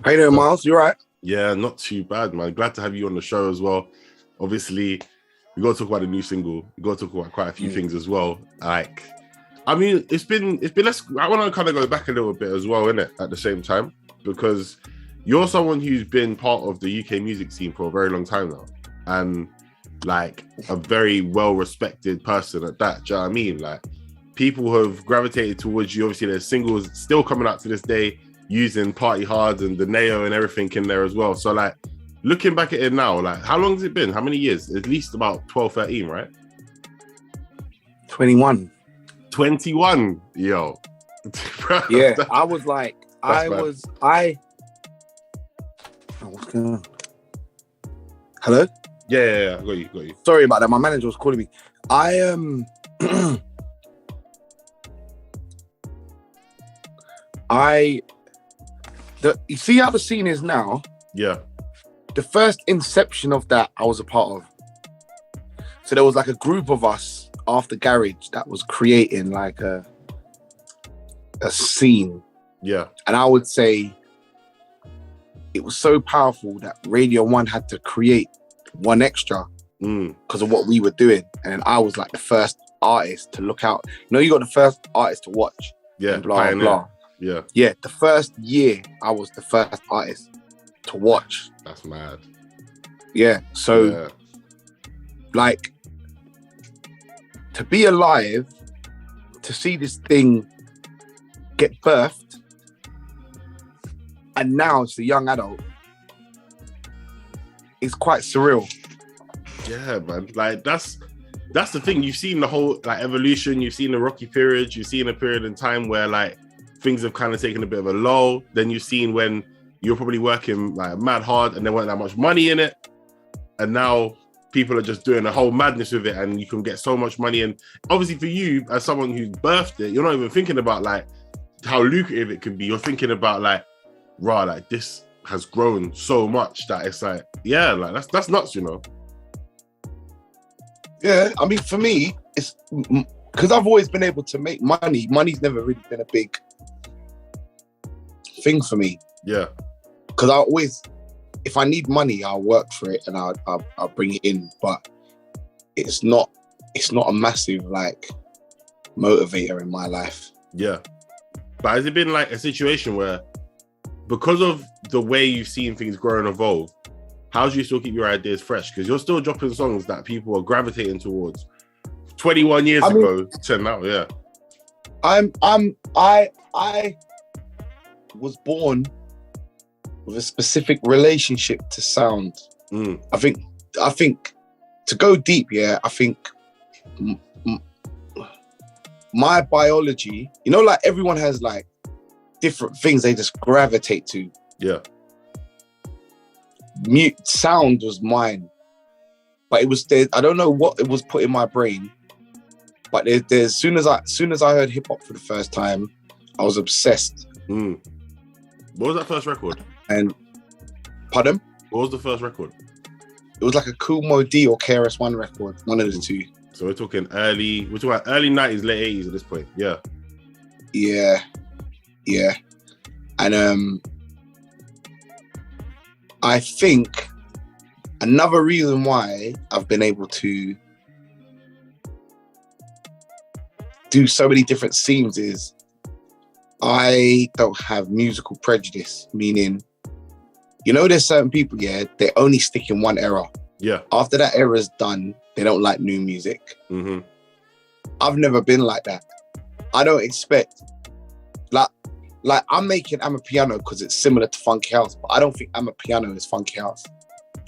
How you doing, Myles? You all right? Yeah, not too bad, man. Glad to have you on the show as well. Obviously, we got to talk about the new single. We got to talk about quite a few things as well. Like, I mean, it's been. I want to kind of go back a little bit as well, innit? At the same time, because you're someone who's been part of the UK music scene for a very long time now, and like a very well-respected person at that. Do you know what I mean? Like, people have gravitated towards you. Obviously, there's singles still coming out to this day using Party Hard and Donae'O and everything in there as well. So like, looking back at it now, like, how long has it been? How many years? At least about 12, 13, right? 21. 21, yo. Yeah, I was like, oh, what's going on? Hello? Yeah, I got you. Sorry about that. My manager was calling me. You see how the scene is now? Yeah. The first inception of that I was a part of. So there was like a group of us after Garage that was creating like a scene. Yeah. And I would say it was so powerful that Radio 1 had to create one extra because of what we were doing. And then I was like the first artist to look out. You know, you got the first artist to watch. Yeah. Blah, blah. Yeah. Yeah, the first year I was the first artist to watch. That's mad. Yeah, so like to be alive, to see this thing get birthed, and now it's a young adult, it's quite surreal. Yeah, man. Like that's the thing. You've seen the whole like evolution. You've seen the rocky period. You've seen a period in time where like things have kind of taken a bit of a lull. Then you've seen when you're probably working like mad hard and there weren't that much money in it. And now people are just doing a whole madness with it and you can get so much money. And obviously for you, as someone who's birthed it, you're not even thinking about like how lucrative it could be. You're thinking about like, rah, like this has grown so much that it's like, yeah, like that's nuts, you know? Yeah, I mean, for me, it's because I've always been able to make money. Money's never really been a big thing for me. Yeah. Because I always, if I need money, I'll work for it and I'll bring it in. But it's not a massive like motivator in my life. Yeah. But has it been like a situation where, because of the way you've seen things grow and evolve, how do you still keep your ideas fresh? Because you're still dropping songs that people are gravitating towards 21 years ago to now. Yeah. I was born with a specific relationship to sound. I think to go deep, yeah, I think my biology, you know, like everyone has like different things they just gravitate to. Yeah. Mute sound was mine, but it was there. I don't know what it was put in my brain, but there's soon as I heard hip hop for the first time, I was obsessed. What was that first record? And pardon? What was the first record? It was like a Cool Mo D or KRS-One record, one of the two. So we're talking early 90s, late 80s at this point. Yeah. Yeah. And I think another reason why I've been able to do so many different scenes is I don't have musical prejudice, meaning, you know, there's certain people, yeah, they only stick in one era. Yeah. After that era's done, they don't like new music. I've never been like that. I don't expect, like I'm making Amapiano because it's similar to Funky House, but I don't think Amapiano is Funky House.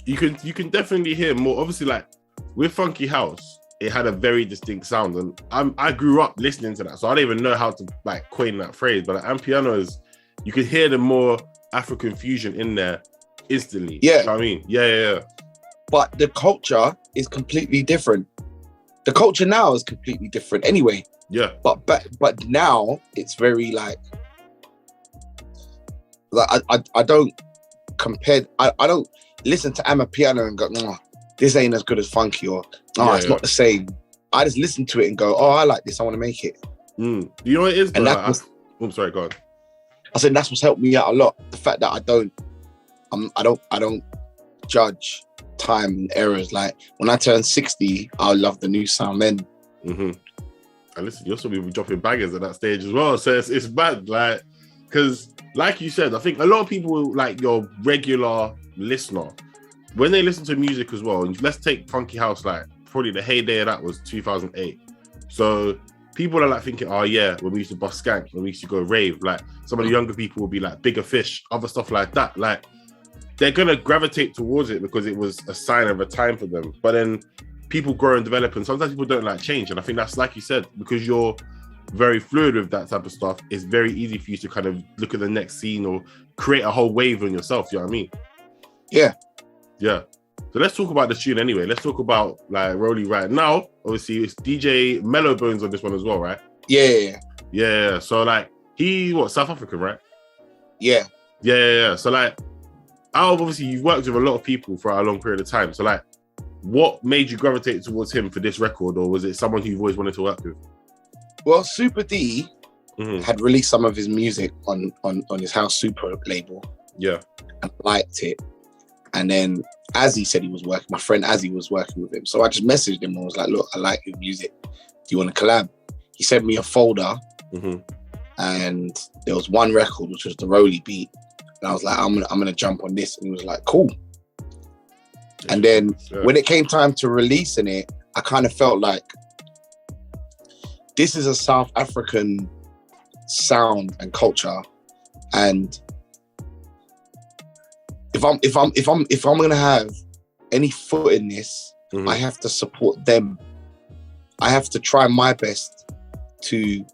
You can definitely hear more. Obviously, like with Funky House, it had a very distinct sound, and I grew up listening to that, so I don't even know how to like coin that phrase. But like, Amapiano is, you could hear the more African fusion in there instantly. Yeah, you know what I mean, yeah. But the culture is completely different. The culture now is completely different anyway. Yeah. But now it's very like I don't compare. I don't listen to Amapiano and go, this ain't as good as Funky, or it's not the same. I just listen to it and go, I like this, I want to make it. You know what it is? And I'm sorry, go on. I said that's what's helped me out a lot. The fact that I don't I don't judge time and errors. Like when I turn 60, I'll love the new sound then. Mm-hmm. And listen, you'll still be dropping bangers at that stage as well. So it's bad, like, because like you said, I think a lot of people, like your regular listener, when they listen to music as well, and let's take Funky House, like probably the heyday of that was 2008. So people are like thinking, oh yeah, when we used to bust skank, when we used to go rave, like some of the younger people will be like Bigger Fish, other stuff like that. Like they're gonna gravitate towards it because it was a sign of a time for them. But then people grow and develop, and sometimes people don't like change. And I think that's, like you said, because you're very fluid with that type of stuff, it's very easy for you to kind of look at the next scene or create a whole wave on yourself. You know what I mean? Yeah. So let's talk about the tune anyway. Let's talk about like Rollie right now. Obviously, it's DJ Mellowbone's on this one as well, right? Yeah. So like he South African, right? Yeah. So like, obviously you've worked with a lot of people for a long period of time. So like, what made you gravitate towards him for this record, or was it someone who you've always wanted to work with? Well, Super D had released some of his music on his House Super label. Yeah. And liked it. And then Azzy said he was working, my friend Azzy was working with him. So I just messaged him and was like, look, I like your music. Do you want to collab? He sent me a folder and there was one record, which was the Rollie beat. And I was like, I'm gonna jump on this. And he was like, cool. And then when it came time to releasing it, I kind of felt like this is a South African sound and culture. And if I'm gonna have any foot in this, I have to support them. I have to try my best to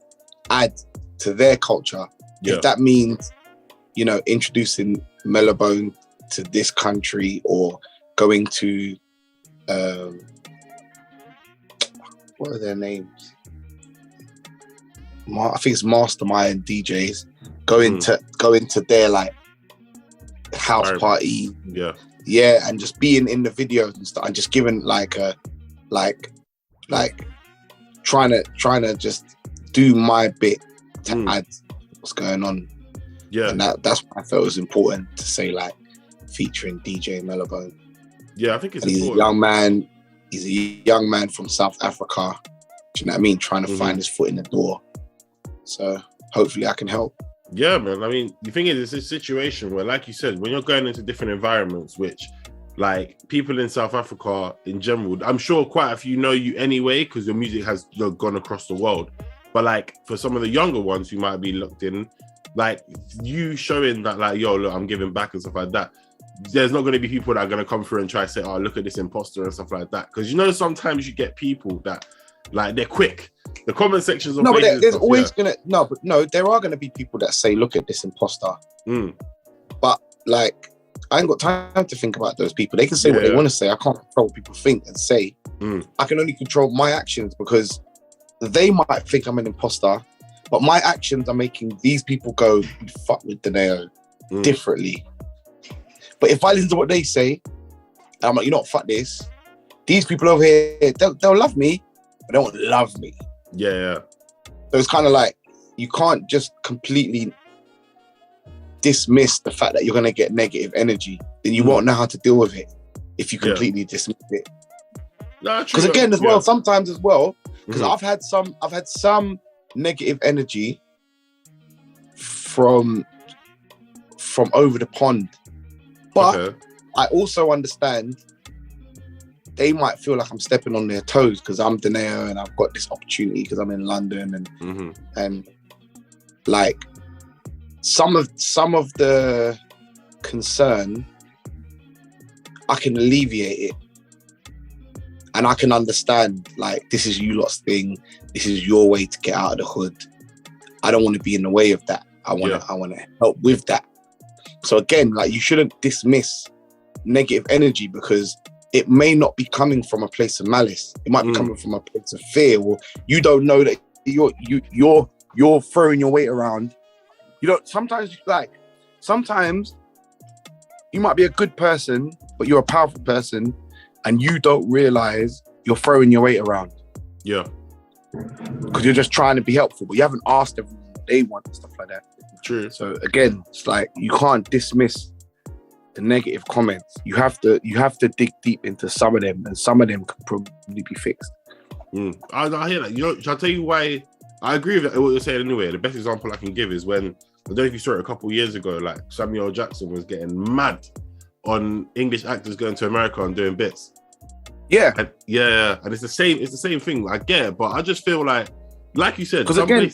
add to their culture. Yeah. If that means, introducing Mellowbone to this country, or going to what are their names? I think it's Mastermind DJs. Going to their like house party, and just being in the videos and stuff, and just giving like trying to just do my bit to add what's going on. And that's why I felt it was important to say, like, featuring DJ Mellowbone. I think it's important. He's a young man from South Africa. Do you know what I mean? Trying to find his foot in the door. So hopefully I can help. Yeah, man. I mean, the thing is, it's a situation where, like you said, when you're going into different environments, which, like, people in South Africa in general, I'm sure quite a few know you anyway, because your music has gone across the world. But, like, for some of the younger ones who might be looked in, like, you showing that, like, yo, look, I'm giving back and stuff like that, there's not going to be people that are going to come through and try to say, oh, look at this imposter and stuff like that. Because, sometimes you get people that, like, they're quick. The comment sections of but there's always there are gonna be people that say, look at this imposter. But like, I ain't got time to think about those people. They can say what they want to say. I can't control what people think and say. I can only control my actions, because they might think I'm an imposter, but my actions are making these people go, fuck with Donae'O differently. But if I listen to what they say, I'm like, fuck this. These people over here, they'll love me, but they won't love me. So it's kind of like, you can't just completely dismiss the fact that you're going to get negative energy. Then you won't know how to deal with it if you completely dismiss it. Because again, as well, sometimes as well, because I've had some negative energy from over the pond, but I also understand they might feel like I'm stepping on their toes because I'm Donae'O and I've got this opportunity because I'm in London and like some of the concern, I can alleviate it, and I can understand, like, this is you lot's thing. This is your way to get out of the hood. I don't want to be in the way of that. I want to help with that. So again, like, you shouldn't dismiss negative energy, because it may not be coming from a place of malice. It might be coming from a place of fear, or you don't know that you're throwing your weight around. Sometimes you might be a good person, but you're a powerful person, and you don't realize you're throwing your weight around. Because you're just trying to be helpful, but you haven't asked everyone what they want and stuff like that. True. So again, it's like, you can't dismiss the negative comments, you have to dig deep into some of them, and some of them can probably be fixed. I hear that. You know, shall I tell you why? I agree with what you're saying anyway. The best example I can give is when, I don't know if you saw it a couple of years ago, like Samuel L. Jackson was getting mad on English actors going to America and doing bits. Yeah. And it's the same thing. I get it, but I just feel like you said, because again,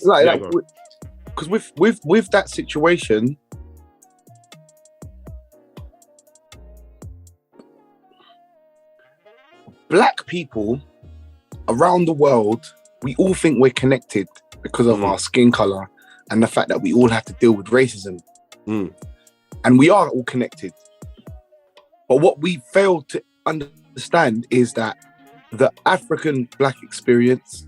because with that situation, black people around the world, we all think we're connected because of our skin color and the fact that we all have to deal with racism. And we are all connected. But what we fail to understand is that the African black experience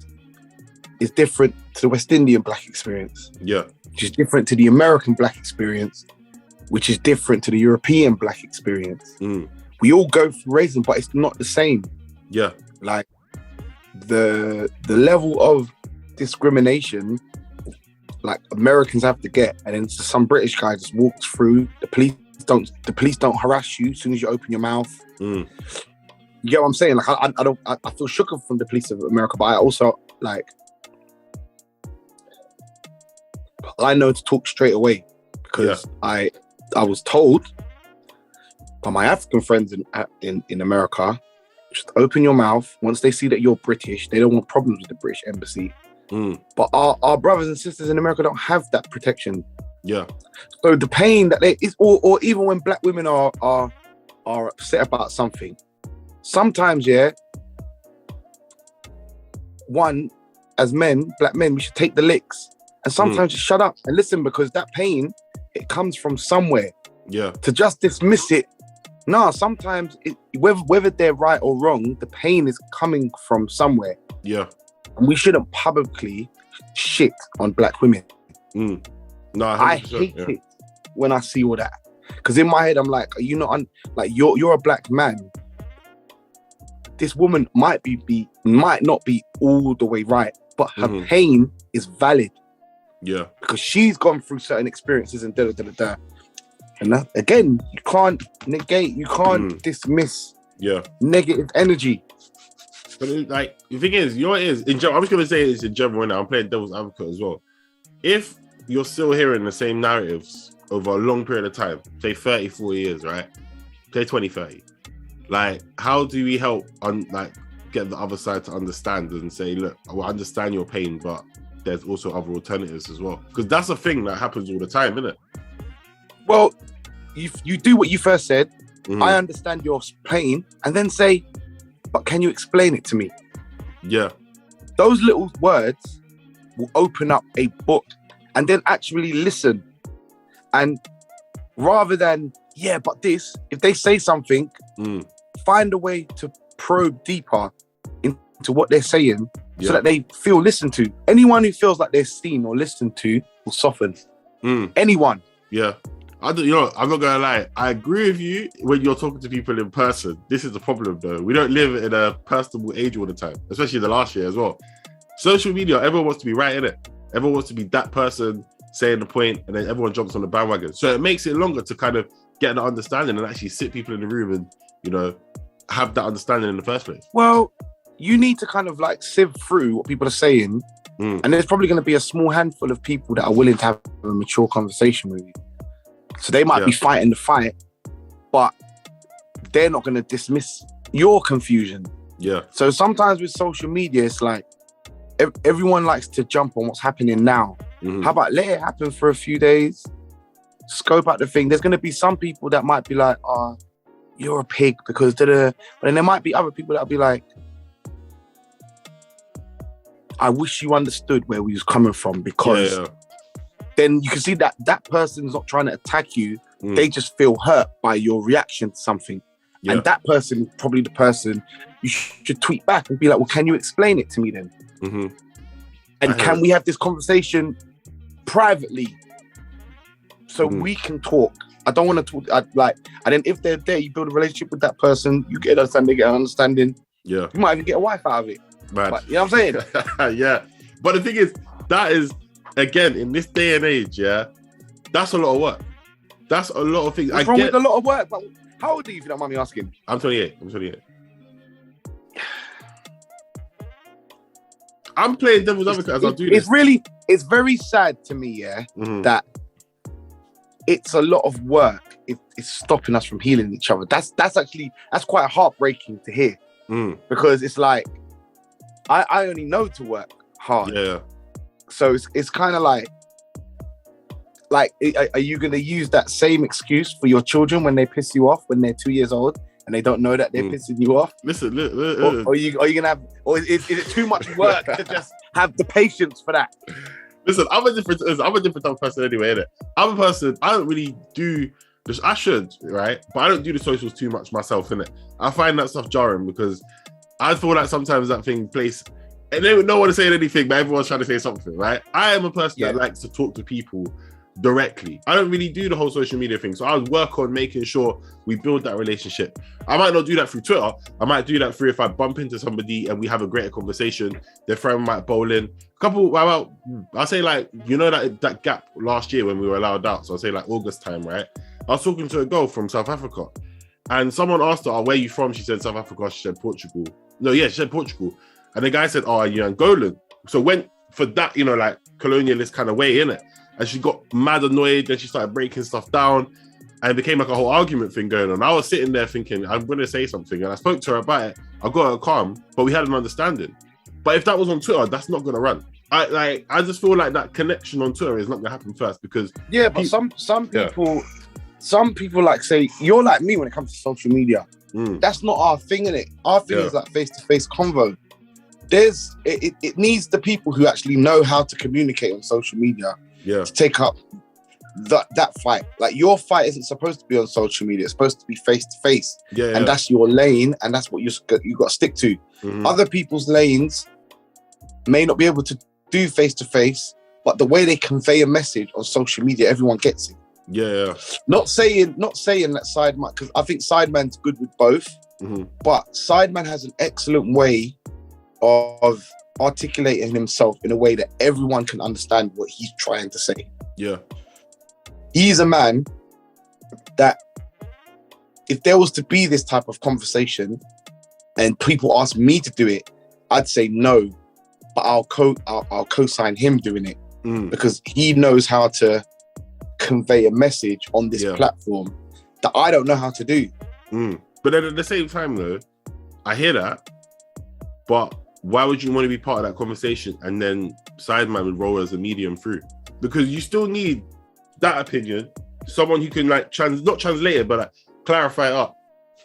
is different to the West Indian black experience. Yeah. Which is different to the American black experience, which is different to the European black experience. We all go through racism, but it's not the same. Yeah. Like the level of discrimination like Americans have to get, and then some British guy just walks through, the police don't harass you as soon as you open your mouth. You get what I'm saying? Like I feel shook from the police of America, but I also I know to talk straight away because I was told by my African friends in America, just open your mouth. Once they see that you're British, they don't want problems with the British embassy. But our brothers and sisters in America don't have that protection. Yeah. So the pain that they is, or even when black women are upset about something, sometimes, one, as men, black men, we should take the licks and sometimes just shut up and listen, because that pain, it comes from somewhere. Yeah. To just dismiss it. No, sometimes whether they're right or wrong, the pain is coming from somewhere. Yeah. And we shouldn't publicly shit on black women. No, I hate it when I see all that. Because in my head, I'm like, are you not like you're a black man. This woman might not be all the way right, but her pain is valid. Yeah. Because she's gone through certain experiences and da-da-da-da-da. And that, again, you can't negate, you can't dismiss negative energy. But like, the thing is, I'm just going to say this in general now, I'm playing devil's advocate as well. If you're still hearing the same narratives over a long period of time, say 30, 40 years, right? Say 20, 30. Like, how do we help get the other side to understand and say, look, I will understand your pain, but there's also other alternatives as well? Because that's a thing that happens all the time, isn't it? Well, you do what you first said. I understand your pain, and then say, but can you explain it to me? Yeah. Those little words will open up a book, and then actually listen. And rather than, but this, if they say something, find a way to probe deeper into what they're saying so that they feel listened to. Anyone who feels like they're seen or listened to will soften. Anyone. Yeah. I'm not gonna lie. I agree with you when you're talking to people in person. This is the problem, though. We don't live in a personable age all the time, especially the last year as well. Social media, everyone wants to be right in it. Everyone wants to be that person saying the point, and then everyone jumps on the bandwagon. So it makes it longer to kind of get an understanding and actually sit people in the room and have that understanding in the first place. Well, you need to kind of like sift through what people are saying, and there's probably going to be a small handful of people that are willing to have a mature conversation with you. So they might be fighting the fight, but they're not going to dismiss your confusion. Yeah. So sometimes with social media, it's like everyone likes to jump on what's happening now. How about let it happen for a few days, scope out the thing. There's going to be some people that might be like, oh, you're a pig because da-da. But then there might be other people that'll be like, I wish you understood where we was coming from, because then you can see that person's not trying to attack you. They just feel hurt by your reaction to something. And that person, probably the person, you should tweet back and be like, well, can you explain it to me then? And can we have this conversation privately so we can talk? I don't want to talk, and then if they're there, you build a relationship with that person, you get an understanding, they get an understanding. Yeah. You might even get a wife out of it. But, you know what I'm saying? Yeah. But the thing is, that is, again, in this day and age, that's a lot of work. That's a lot of things. What's wrong with a lot of work? But how old are you, if you don't mind me asking? I'm 28. I'm playing devil's advocate as I do this. It's very sad to me, that it's a lot of work. It's stopping us from healing each other. That's quite heartbreaking to hear, because it's like I only know to work hard. Yeah. So it's kind of like, are you going to use that same excuse for your children when they piss you off when they're 2 years old and they don't know that they're pissing you off? Listen, or are you going to have, or is it too much work to just have the patience for that? Listen, I'm a different type of person anyway, innit? I'm a person, I don't really do this. I should, right? But I don't do the socials too much myself, innit? I find that stuff jarring because I feel like sometimes that thing plays, and no one is saying anything, but everyone's trying to say something, right? I am a person that likes to talk to people directly. I don't really do the whole social media thing. So I work on making sure we build that relationship. I might not do that through Twitter. I might do that through if I bump into somebody and we have a greater conversation. Their friend might bowl in. I'll say like, you know, that gap last year when we were allowed out. So I'll say like August time, right? I was talking to a girl from South Africa and someone asked her, where are you from? She said South Africa. She said Portugal. She said Portugal. And the guy said, are you Angolan? So went for that, you know, like colonialist kind of way, innit? And she got mad annoyed. Then she started breaking stuff down and it became like a whole argument thing going on. I was sitting there thinking, I'm going to say something. And I spoke to her about it. I got her calm, but we had an understanding. But if that was on Twitter, that's not going to run. I just feel like that connection on Twitter is not going to happen first because... Yeah, but some people like say, you're like me when it comes to social media. That's not our thing, innit? Our thing is like face-to-face convo. It needs the people who actually know how to communicate on social media to take up that fight. Like your fight isn't supposed to be on social media. It's supposed to be face to face. And that's your lane, and that's what you got to stick to. Other people's lanes may not be able to do face to face, but the way they convey a message on social media, everyone gets it. Not saying that Sideman, because I think Sideman's good with both, but Sideman has an excellent way of articulating himself in a way that everyone can understand what he's trying to say. He's a man that if there was to be this type of conversation and people ask me to do it, I'd say no, but I'll co-sign him doing it because he knows how to convey a message on this platform that I don't know how to do. But then at the same time though, I hear that, but why would you want to be part of that conversation and then Sideman would roll as a medium through? Because you still need that opinion, someone who can like not translate it, but like clarify it up.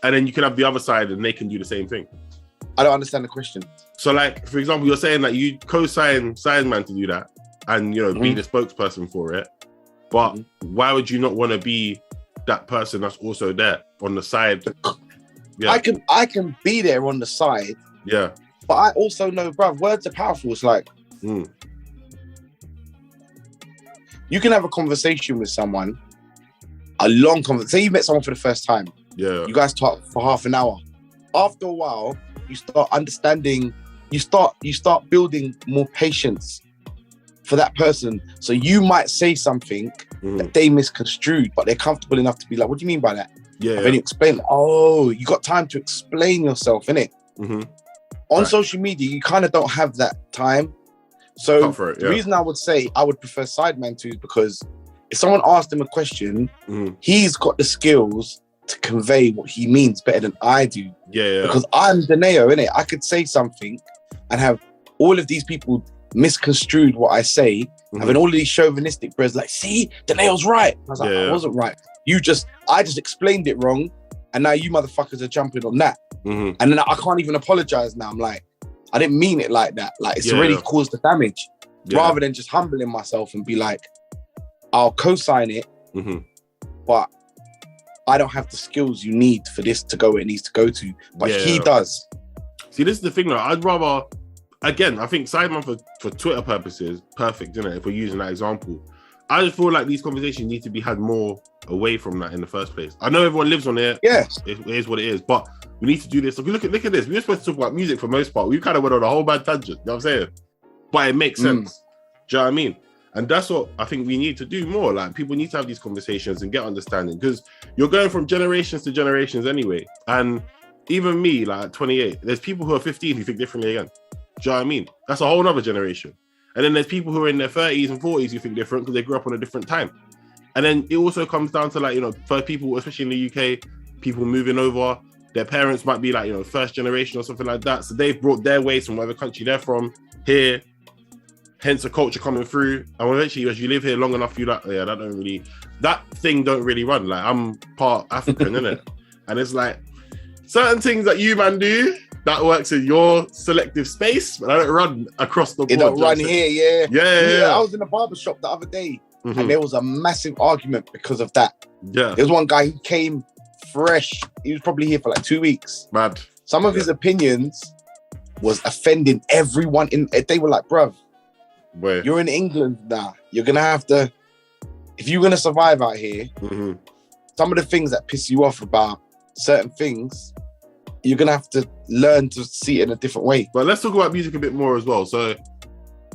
And then you can have the other side and they can do the same thing. I don't understand the question. So like, for example, you're saying that you co-sign Sideman to do that and, you know, be the spokesperson for it. But why would you not want to be that person that's also there on the side? I can be there on the side. But I also know, bruv, words are powerful. It's like, you can have a conversation with someone, a long conversation. Say you met someone for the first time. You guys talk for half an hour. After a while, you start understanding, you start building more patience for that person. So you might say something that they misconstrued, but they're comfortable enough to be like, what do you mean by that? And then you explain, you got time to explain yourself, innit? On social media, you kind of don't have that time. So the reason I would say I would prefer Sideman to is because if someone asked him a question, he's got the skills to convey what he means better than I do. Because I'm Donaeo, innit? I could say something and have all of these people misconstrued what I say, having all of these chauvinistic bros like, see, Donaeo's right. I was like, I wasn't right. I just explained it wrong, and now you motherfuckers are jumping on that. And then I can't even apologize now. I'm like, I didn't mean it like that. Like, it's already caused the damage. Rather than just humbling myself and be like, I'll co-sign it, but I don't have the skills you need for this to go where it needs to go to. But he does. See, this is the thing though. I'd rather, again, I think Sideman for Twitter purposes, perfect, isn't it? If we're using that example. I just feel like these conversations need to be had more away from that in the first place. I know everyone lives on it. It is what it is, but we need to do this. Look at this. We were supposed to talk about music for most part. We kind of went on a whole bad tangent. You know what I'm saying? But it makes sense. Do you know what I mean? And that's what I think we need to do more. Like, people need to have these conversations and get understanding, because you're going from generations to generations anyway. And even me, like at 28, there's people who are 15 who think differently again. Do you know what I mean? That's a whole other generation. And then there's people who are in their 30s and 40s who think different because they grew up on a different time. And then it also comes down to, like, you know, for people, especially in the UK, people moving over, their parents might be like, you know, first generation or something like that. So they've brought their ways from whatever country they're from here, hence a culture coming through. And eventually, as you live here long enough, you're like, yeah, that thing don't really run. Like, I'm part African, innit? And it's like, certain things that you man do, that works in your selective space, but I don't run across the board. It don't run here, yeah. Yeah. I was in a barber shop the other day, and there was a massive argument because of that. Yeah. There was one guy who came fresh. He was probably here for like 2 weeks. Mad. Some of his opinions was offending everyone. They were like, bruv, you're in England now. You're going to have to, if you're going to survive out here, some of the things that piss you off about certain things, you're going to have to learn to see it in a different way. But let's talk about music a bit more as well. So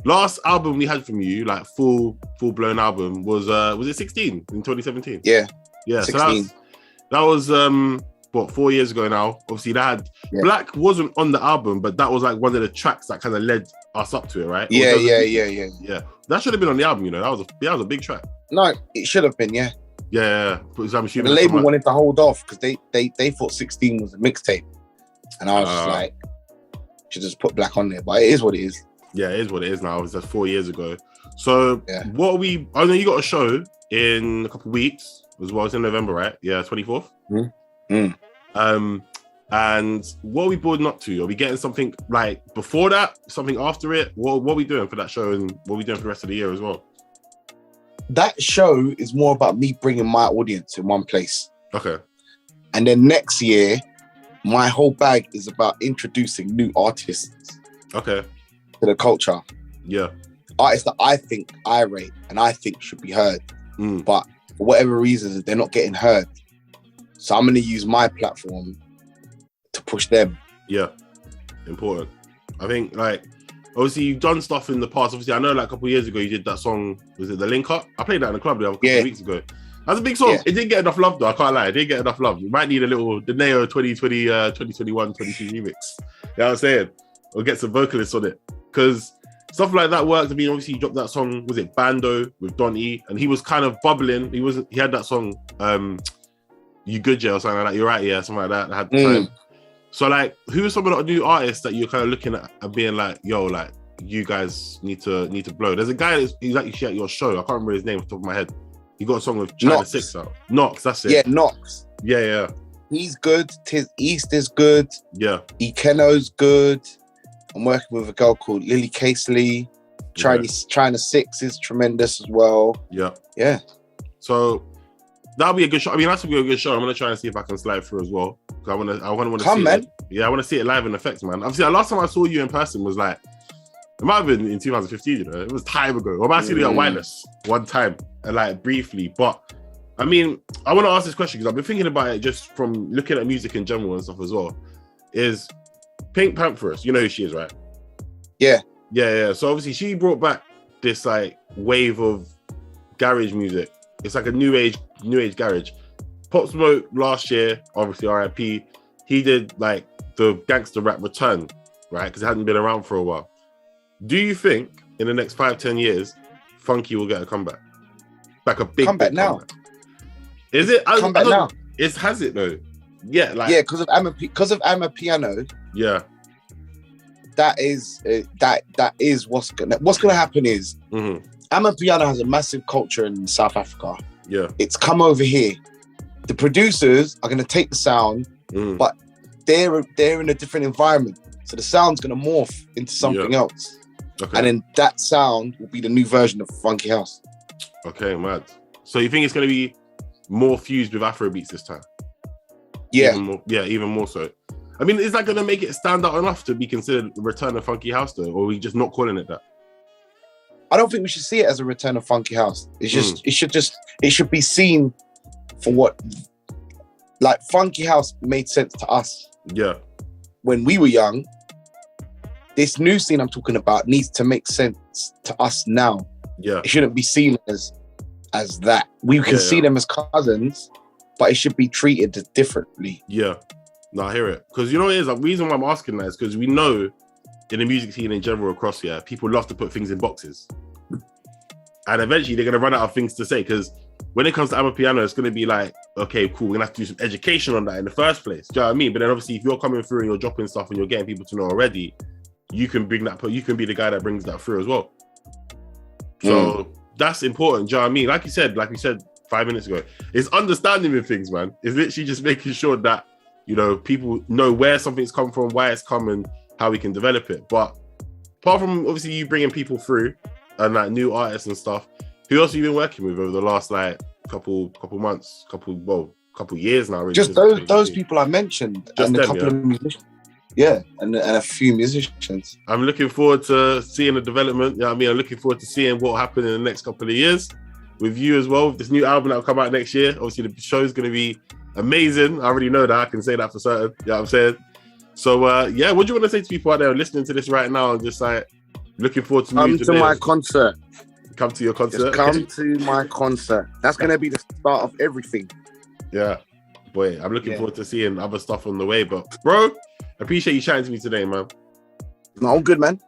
last album we had from you, like full-blown album, was it 16 in 2017? Yeah. 16. So that was 4 years ago now. Obviously that had Black wasn't on the album, but that was like one of the tracks that kind of led us up to it, right? Yeah. That should have been on the album, you know. That was a big track. No, it should have been, yeah. Yeah. So I'm assuming the label wanted to hold off because they thought 16 was a mixtape. And I was just like, should just put Black on there. But it is what it is. Yeah, it is what it is now. It was just 4 years ago. So what are we... I know you got a show in a couple of weeks as well. It's in November, right? Yeah, 24th. And what are we building up to? Are we getting something like before that? Something after it? What are we doing for that show, and what are we doing for the rest of the year as well? That show is more about me bringing my audience in one place. Okay. And then next year, my whole bag is about introducing new artists. Okay. To the culture. Yeah. Artists that I think I rate and I think should be heard. But for whatever reasons, they're not getting heard. So I'm going to use my platform to push them. Yeah. Important. I think, like, obviously you've done stuff in the past. Obviously, I know like a couple of years ago you did that song. Was it The Link Up? I played that in the club a couple of weeks ago. That's a big song. It didn't get enough love though. I can't lie. It didn't get enough love. You might need a little Donae'O 2020, 2021, 22 remix. You know what I'm saying? Or get some vocalists on it. Because stuff like that worked. I mean, obviously you dropped that song, was it Bando with Donae'O? And he was kind of bubbling. He had that song, You Good Yeah, or something like that. You're right, yeah, something like that. Had the time. So like, who are some of the new artists that you're kind of looking at and being like, yo, like, you guys need to blow? There's a guy he's actually at your show. I can't remember his name off the top of my head. He got a song with China 6 out. Knox, that's it. Yeah, Knox. Yeah. He's good. Tis East is good. Yeah. Ikeno's good. I'm working with a girl called Lily Casely. China 6 is tremendous as well. Yeah. So that'll be a good show. I mean, that's gonna be a good show. I'm gonna try and see if I can slide through as well. Because I want to see man. I want to see it live in effect, man. Obviously, the last time I saw you in person was like, it might have been in 2015, you know. It was time ago. I might have seen you at Wireless one time, and like briefly. But I mean, I want to ask this question because I've been thinking about it just from looking at music in general and stuff as well. Is Pink Panthress, you know who she is, right? Yeah. So obviously she brought back this like wave of garage music. It's like a new age garage. Pop Smoke last year, obviously R.I.P. He did like the gangster rap return, right? Because it hadn't been around for a while. Do you think in the next 5-10 years, Funky will get a comeback? Like a big comeback now? Is it? Comeback now? Has it though? Yeah, like because of Amapiano. Yeah, that is what's gonna happen is Amapiano has a massive culture in South Africa. Yeah, it's come over here. The producers are gonna take the sound, but they're in a different environment, so the sound's gonna morph into something else. Okay. And then that sound will be the new version of Funky House. Okay, mad. So you think it's gonna be more fused with Afrobeats this time? Yeah. Even more so. I mean, is that going to make it stand out enough to be considered the return of Funky House, though? Or are we just not calling it that? I don't think we should see it as a return of Funky House. It's just, it should be seen for what, like, Funky House made sense to us. Yeah. When we were young, this new scene I'm talking about needs to make sense to us now. Yeah. It shouldn't be seen as that. We can see them as cousins, but it should be treated differently. Yeah. No, I hear it. Because you know what it is? The reason why I'm asking that is because we know in the music scene in general across here, people love to put things in boxes. And eventually they're going to run out of things to say, because when it comes to Amapiano, it's going to be like, okay, cool, we're going to have to do some education on that in the first place. Do you know what I mean? But then obviously if you're coming through and you're dropping stuff and you're getting people to know already, you can bring that, you can be the guy that brings that through as well. So that's important. Do you know what I mean? Like we said 5 minutes ago, it's understanding with things, man. It's literally just making sure that, you know, people know where something's come from, why it's come, and how we can develop it. But apart from obviously you bringing people through and like new artists and stuff, who else have you been working with over the last like couple months, couple years now? Really, just those people I mentioned, just and them, a couple of musicians. Yeah, and a few musicians. I'm looking forward to seeing the development. You know what I mean? I'm looking forward to seeing what will happen in the next couple of years with you as well. This new album that will come out next year. Obviously, the show's going to be amazing. I already know that. I can say that for certain. You know what I'm saying? So, yeah, what do you want to say to people out there listening to this right now and just like looking forward to come to my concert? Come to your concert? Just come to my concert. That's going to be the start of everything. Yeah. Boy, I'm looking forward to seeing other stuff on the way. But, bro, I appreciate you chatting to me today, man. No, all good, man.